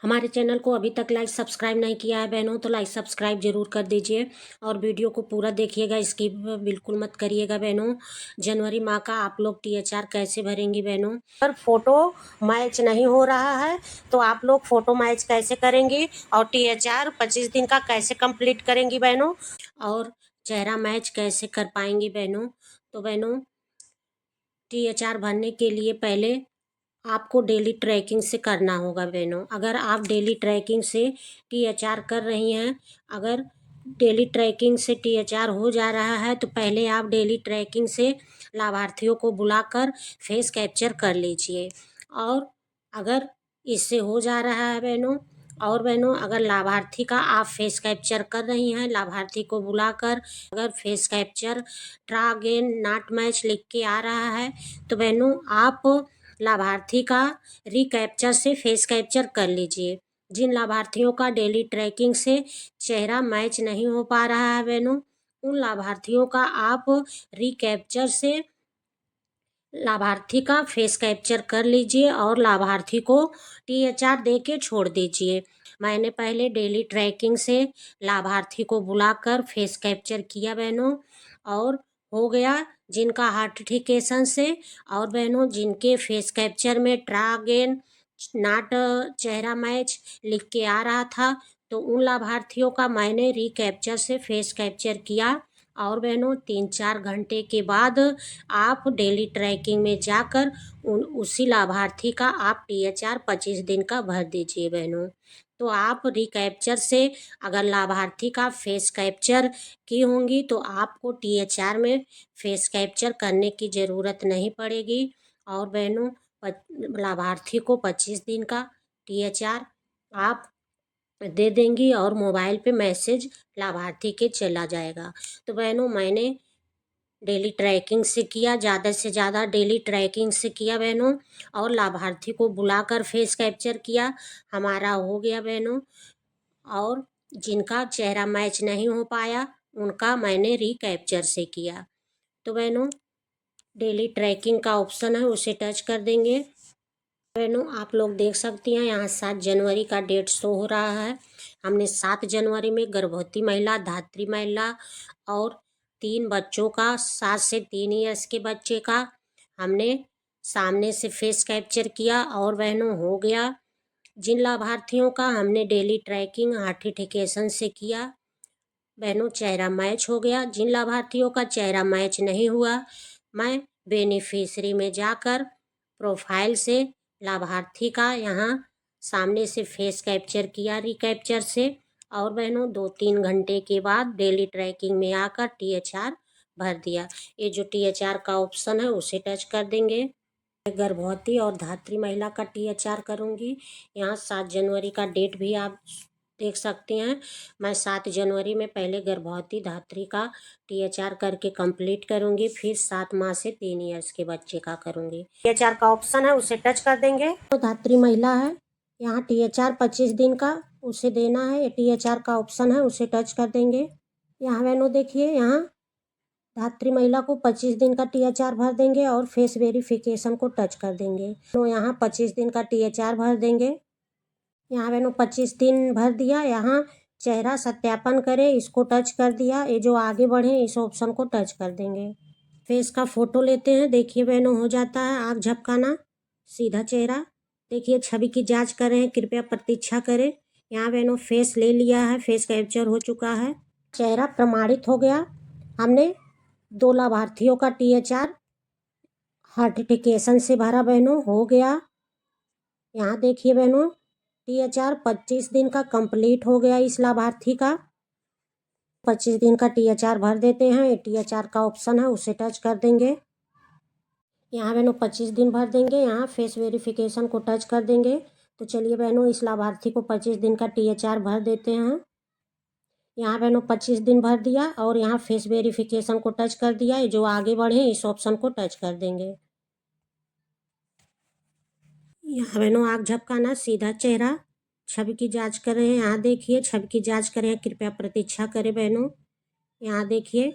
हमारे चैनल को अभी तक लाइक सब्सक्राइब नहीं किया है बहनों तो लाइक सब्सक्राइब जरूर कर दीजिए और वीडियो को पूरा देखिएगा, स्किप बिल्कुल मत करिएगा बहनों। जनवरी माह का आप लोग THR कैसे भरेंगी बहनों? अगर फोटो मैच नहीं हो रहा है तो आप लोग फोटो मैच कैसे करेंगी और THR 25 दिन का कैसे कंप्लीट करेंगी बहनों, और चेहरा मैच कैसे कर पाएंगी बहनों? तो बहनों THR भरने के लिए पहले आपको डेली ट्रैकिंग से करना होगा बहनों। अगर आप डेली ट्रैकिंग से THR कर रही हैं, अगर डेली ट्रैकिंग से THR हो जा रहा है तो पहले आप डेली ट्रैकिंग से लाभार्थियों को बुलाकर फेस कैप्चर कर लीजिए। और अगर इससे हो जा रहा है बहनों, और बहनों अगर लाभार्थी का आप फेस कैप्चर कर रही हैं, लाभार्थी को बुलाकर अगर फेस कैप्चर ट्रा अगेन नॉट मैच लिख के आ रहा है तो बहनों आप लाभार्थी का रिकैप्चर से फेस कैप्चर कर लीजिए। जिन लाभार्थियों का डेली ट्रैकिंग से चेहरा मैच नहीं हो पा रहा है बहनों, उन लाभार्थियों का आप रिकैप्चर से लाभार्थी का फेस कैप्चर कर लीजिए और लाभार्थी को THR दे के छोड़ दीजिए। मैंने पहले डेली ट्रैकिंग से लाभार्थी को बुलाकर फेस कैप्चर किया बहनों, और हो गया जिनका हार्टिफिकेशन से, और बहनों जिनके फेस कैप्चर में ट्रा अगेन नॉट चेहरा मैच लिख के आ रहा था तो उन लाभार्थियों का मैंने रिकैप्चर से फेस कैप्चर किया। और बहनों 3-4 घंटे के बाद आप डेली ट्रैकिंग में जाकर उसी लाभार्थी का आप THR 25 दिन का भर दीजिए बहनों। तो आप रिकैप्चर से अगर लाभार्थी का फेस कैप्चर की होंगी तो आपको THR में फेस कैप्चर करने की ज़रूरत नहीं पड़ेगी। और बहनों लाभार्थी को 25 दिन का THR आप दे देंगी और मोबाइल पे मैसेज लाभार्थी के चला जाएगा। तो बहनों मैंने डेली ट्रैकिंग से किया, ज़्यादा से ज़्यादा डेली ट्रैकिंग से किया बहनों, और लाभार्थी को बुलाकर फेस कैप्चर किया, हमारा हो गया बहनों। और जिनका चेहरा मैच नहीं हो पाया उनका मैंने रिकैप्चर से किया। तो बहनों डेली ट्रैकिंग का ऑप्शन है उसे टच कर देंगे। बहनों आप लोग देख सकती हैं यहाँ 7 जनवरी का डेट शो हो रहा है। हमने 7 जनवरी में गर्भवती महिला, धात्री महिला और 3 बच्चों का, 7 से 3 ईयर्स के बच्चे का हमने सामने से फेस कैप्चर किया। और बहनों हो गया जिन लाभार्थियों का हमने डेली ट्रैकिंग हार्टिफिकेशन से किया बहनों चेहरा मैच हो गया। जिन लाभार्थियों का चेहरा मैच नहीं हुआ मैं बेनिफिशरी में जाकर प्रोफाइल से लाभार्थी का यहाँ सामने से फेस कैप्चर किया रिकैप्चर से, और बहनों 2-3 घंटे के बाद डेली ट्रैकिंग में आकर THR भर दिया। ये जो THR का ऑप्शन है उसे टच कर देंगे। गर्भवती और धात्री महिला का THR करूँगी। यहाँ 7 जनवरी का डेट भी आप देख सकती हैं। मैं 7 जनवरी में पहले गर्भवती धात्री का THR करके कंप्लीट करूँगी, फिर 7 माह से 3 ईयर्स के बच्चे का करूँगी। THR का ऑप्शन है उसे टच कर देंगे। तो धात्री महिला है, यहाँ THR 25 दिन का उसे देना है, ये THR का ऑप्शन है उसे टच कर देंगे। यहाँ बहनों देखिए, यहाँ धात्री महिला को 25 दिन का THR भर देंगे और फेस वेरिफिकेशन को टच कर देंगे। तो यहाँ 25 दिन का THR भर देंगे। यहाँ बहनों 25 दिन भर दिया। यहाँ चेहरा सत्यापन करें इसको टच कर दिया। ये जो आगे बढ़े इस ऑप्शन को टच कर देंगे। फेस का फोटो लेते हैं। देखिए बहनों हो जाता है आँख झपकाना, सीधा चेहरा। देखिए छवि की जांच कर रहे हैं, कृपया प्रतीक्षा करें। यहाँ बहनों फेस ले लिया है, फेस कैप्चर हो चुका है, चेहरा प्रमाणित हो गया। हमने 2 लाभार्थियों का THR हार्टिफिकेशन से भरा बहनों, हो गया। यहाँ देखिए बहनों THR 25 दिन का कंप्लीट हो गया इस लाभार्थी का। 25 दिन का THR भर देते हैं। THR का ऑप्शन है उसे टच कर देंगे। यहाँ बहनों 25 दिन भर देंगे। यहाँ फेस वेरिफिकेशन को टच कर देंगे। तो चलिए बहनों इस लाभार्थी को 25 दिन का THR भर देते हैं। यहाँ बहनों 25 दिन भर दिया और यहाँ फेस वेरिफिकेशन को टच कर दिया। जो आगे बढ़े इस ऑप्शन को टच कर देंगे। यहाँ बहनों आँख झपकाना, सीधा चेहरा, छवि की जांच कर रहे हैं। यहाँ देखिए छवि की जांच कर रहे हैं, कृपया प्रतीक्षा करें बहनों। यहाँ देखिए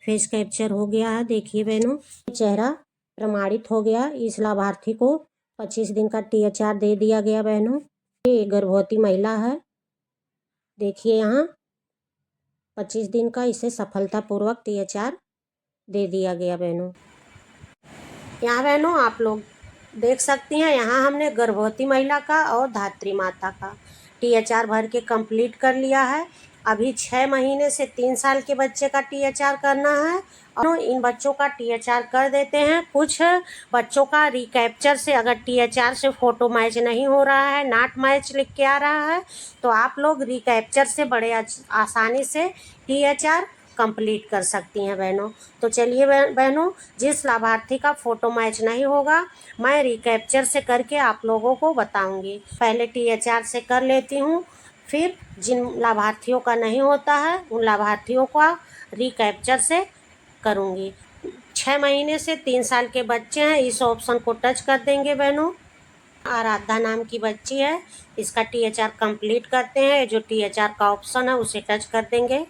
फेस कैप्चर हो गया है। देखिए बहनों चेहरा प्रमाणित हो गया। इस लाभार्थी को 25 दिन का THR दे दिया गया बहनों। ये गर्भवती महिला है। देखिए यहाँ 25 दिन का इसे सफलतापूर्वक THR दे दिया गया बहनों। यहाँ बहनों आप लोग देख सकती हैं, यहाँ हमने गर्भवती महिला का और धात्री माता का THR भर के कंप्लीट कर लिया है। अभी 6 महीने से 3 साल के बच्चे का THR करना है और इन बच्चों का THR कर देते हैं। कुछ बच्चों का रिकैप्चर से अगर THR से फ़ोटो मैच नहीं हो रहा है, नॉट मैच लिख के आ रहा है, तो आप लोग रिकैप्चर से बड़े आसानी से THR कंप्लीट कर सकती हैं बहनों। तो चलिए बहनों, जिस लाभार्थी का फ़ोटो मैच नहीं होगा मैं रिकैप्चर से करके आप लोगों को बताऊंगी। पहले THR से कर लेती हूँ, फिर जिन लाभार्थियों का नहीं होता है उन लाभार्थियों का रिकैप्चर से करूँगी। 6 महीने से 3 साल के बच्चे हैं, इस ऑप्शन को टच कर देंगे बहनों। आराध्या नाम की बच्ची है, इसका THR कंप्लीट करते हैं। जो THR का ऑप्शन है उसे टच कर देंगे।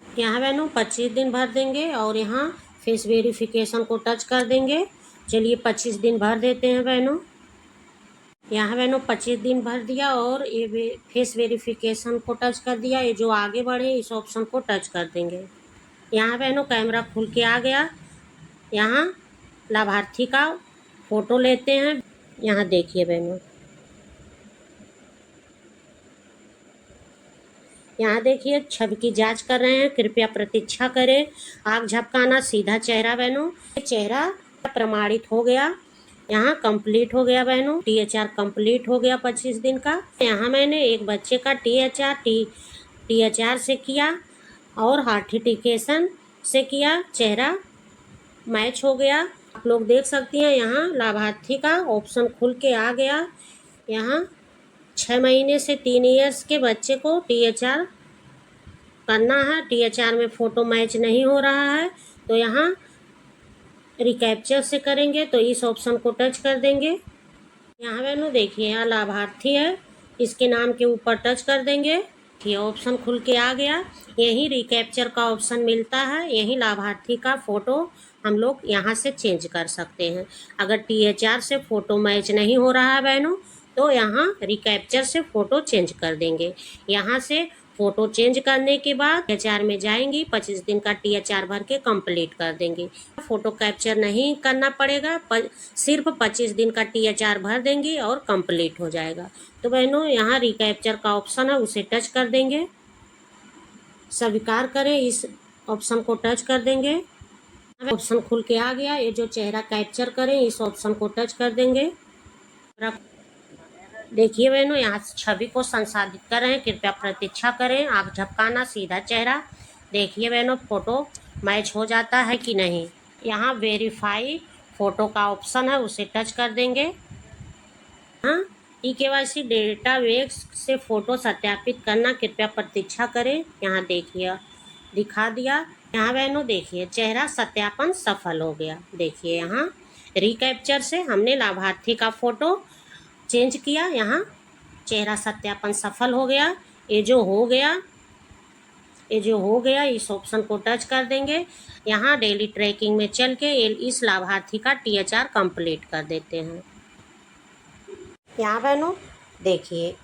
यहाँ बहनों 25 दिन भर देंगे और यहाँ फेस वेरिफिकेशन को टच कर देंगे। चलिए 25 दिन भर देते हैं बहनों। यहाँ बहनों 25 दिन भर दिया और ये फेस वेरिफिकेशन को टच कर दिया। ये जो आगे बढ़े इस ऑप्शन को टच कर देंगे। यहाँ बहनों कैमरा खुल के आ गया। यहाँ लाभार्थी का फ़ोटो लेते हैं। यहाँ देखिए बहनों, यहाँ देखिए छवि की जांच कर रहे हैं, कृपया प्रतीक्षा करें। आँख झपकाना, सीधा चेहरा बहनों। चेहरा प्रमाणित हो गया। यहाँ कंप्लीट हो गया बहनों, THR कंप्लीट हो गया 25 दिन का। यहाँ मैंने एक बच्चे का THR से किया और हार्टिफिकेशन से किया, चेहरा मैच हो गया। आप लोग देख सकती हैं यहाँ लाभार्थी का ऑप्शन खुल के आ गया। यहाँ 6 महीने से 3 ईयर्स के बच्चे को THR करना है। THR में फ़ोटो मैच नहीं हो रहा है तो यहाँ रिकैप्चर से करेंगे, तो इस ऑप्शन को टच कर देंगे। यहाँ बहनों देखिए, यहाँ लाभार्थी है, इसके नाम के ऊपर टच कर देंगे। ये ऑप्शन खुल के आ गया। यही रिकैप्चर का ऑप्शन मिलता है, यही लाभार्थी का फ़ोटो हम लोग यहाँ से चेंज कर सकते हैं। अगर THR से फ़ोटो मैच नहीं हो रहा है बहनों तो यहाँ रिकैप्चर से फ़ोटो चेंज कर देंगे। यहाँ से फ़ोटो चेंज करने के बाद THR में जाएंगी, 25 दिन का THR भर के कंप्लीट कर देंगे। फ़ोटो कैप्चर नहीं करना पड़ेगा, सिर्फ 25 दिन का THR भर देंगे और कंप्लीट हो जाएगा। तो बहनों यहाँ रिकैप्चर का ऑप्शन है उसे टच कर देंगे, स्वीकार करें, इस ऑप्शन को टच कर देंगे। ऑप्शन खुल के आ गया। ये जो चेहरा कैप्चर करें इस ऑप्शन को टच कर देंगे। देखिए बहनों यहाँ छवि को संसाधित कर रहे हैं, कृपया प्रतीक्षा करें। आँख झपकाना, सीधा चेहरा। देखिए बहनों फ़ोटो मैच हो जाता है कि नहीं। यहाँ वेरीफाई फ़ोटो का ऑप्शन है उसे टच कर देंगे। हाँ, eKYC डेटाबेस से फ़ोटो सत्यापित करना, कृपया प्रतीक्षा करें। यहाँ देखिए दिखा दिया। यहाँ बहनों देखिए चेहरा सत्यापन सफल हो गया। देखिए यहाँ रिकैप्चर से हमने लाभार्थी का फ़ोटो चेंज किया, यहाँ चेहरा सत्यापन सफल हो गया। ये जो हो गया इस ऑप्शन को टच कर देंगे। यहाँ डेली ट्रैकिंग में चल के इस लाभार्थी का THR कंप्लीट कर देते हैं। यहाँ बहनों देखिए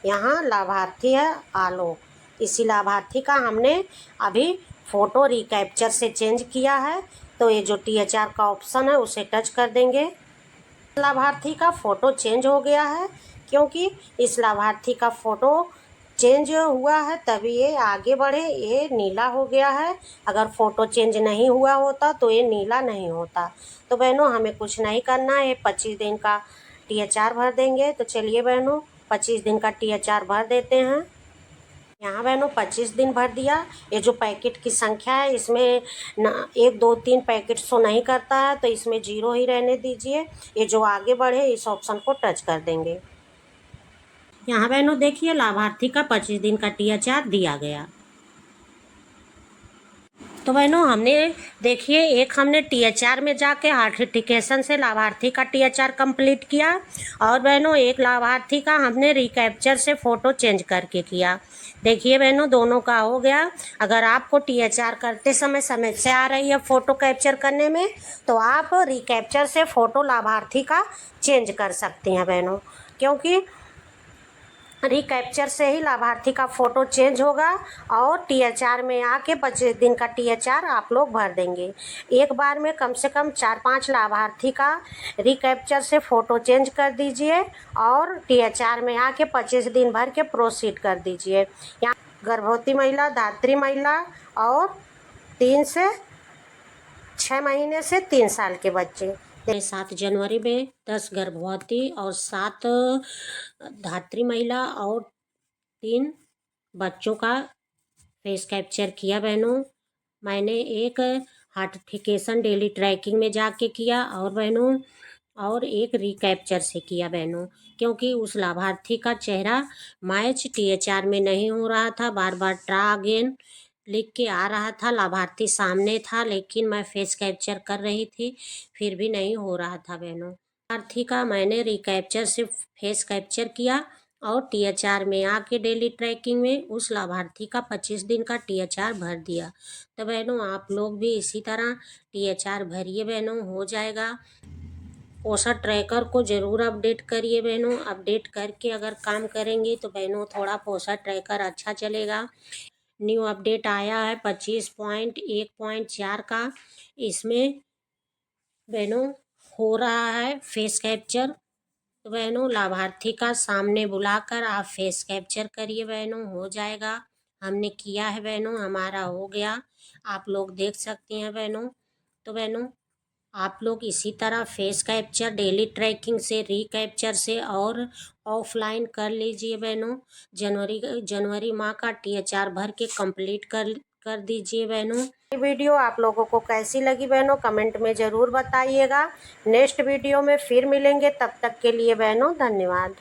यहाँ लाभार्थी है आलोक। इसी लाभार्थी का हमने अभी फ़ोटो रिकैप्चर से चेंज किया है, तो ये जो THR का ऑप्शन है उसे टच कर देंगे। लाभार्थी का फ़ोटो चेंज हो गया है, क्योंकि इस लाभार्थी का फ़ोटो चेंज हुआ है तभी ये आगे बढ़े। ये नीला हो गया है, अगर फ़ोटो चेंज नहीं हुआ होता तो ये नीला नहीं होता। तो बहनों हमें कुछ नहीं करना है, 25 दिन का THR भर देंगे। तो चलिए बहनों 25 दिन का THR भर देते हैं। यहाँ बहनों 25 दिन भर दिया। ये जो पैकेट की संख्या है इसमें 1 2 3 पैकेट शो नहीं करता है, तो इसमें 0 ही रहने दीजिए। ये जो आगे बढ़े इस ऑप्शन को टच कर देंगे। यहाँ बहनों देखिए लाभार्थी का 25 दिन का THR दिया गया। तो बहनों हमने देखिए एक हमने THR में जाके हार्टिफिकेशन से लाभार्थी का THR कंप्लीट किया, और बहनों एक लाभार्थी का हमने रिकैप्चर से फ़ोटो चेंज करके किया। देखिए बहनों दोनों का हो गया। अगर आपको THR करते समय समस्या आ रही है फ़ोटो कैप्चर करने में, तो आप रिकैप्चर से फ़ोटो लाभार्थी का चेंज कर सकती हैं बहनों, क्योंकि रिकैप्चर से ही लाभार्थी का फ़ोटो चेंज होगा और THR में आके 25 दिन का THR आप लोग भर देंगे। एक बार में कम से कम 4-5 लाभार्थी का रिकैप्चर से फ़ोटो चेंज कर दीजिए और THR में आके 25 दिन भर के प्रोसीड कर दीजिए। यहाँ गर्भवती महिला, धात्री महिला और 3 से 6 महीने से 3 साल के बच्चे। 7 जनवरी में 10 गर्भवती और 7 धात्री महिला और 3 बच्चों का फेस कैप्चर किया बहनों। मैंने एक हार्टिफिकेशन डेली ट्रैकिंग में जाके किया और बहनों और एक रिकैप्चर से किया बहनों, क्योंकि उस लाभार्थी का चेहरा मैच THR में नहीं हो रहा था। बार बार ट्राई अगेन लिख के आ रहा था, लाभार्थी सामने था लेकिन मैं फेस कैप्चर कर रही थी फिर भी नहीं हो रहा था बहनों। लाभार्थी का मैंने रिकैप्चर से फेस कैप्चर किया और THR में आके डेली ट्रैकिंग में उस लाभार्थी का 25 दिन का THR भर दिया। तो बहनों आप लोग भी इसी तरह THR भरिए बहनों, हो जाएगा। पोषण ट्रैकर को ज़रूर अपडेट करिए बहनों। अपडेट करके अगर काम करेंगे तो बहनों थोड़ा पोषण ट्रैकर अच्छा चलेगा। न्यू अपडेट आया है 25.1.4 का। इसमें बहनों हो रहा है फेस कैप्चर। तो बहनों लाभार्थी का सामने बुलाकर आप फेस कैप्चर करिए बहनों, हो जाएगा। हमने किया है बहनों, हमारा हो गया, आप लोग देख सकती हैं बहनों। तो बहनों आप लोग इसी तरह फेस कैप्चर डेली ट्रैकिंग से, रिकैप्चर से और ऑफलाइन कर लीजिए बहनों। जनवरी माह का THR भर के कंप्लीट कर दीजिए बहनों। वीडियो आप लोगों को कैसी लगी बहनों कमेंट में ज़रूर बताइएगा। नेक्स्ट वीडियो में फिर मिलेंगे, तब तक के लिए बहनों धन्यवाद।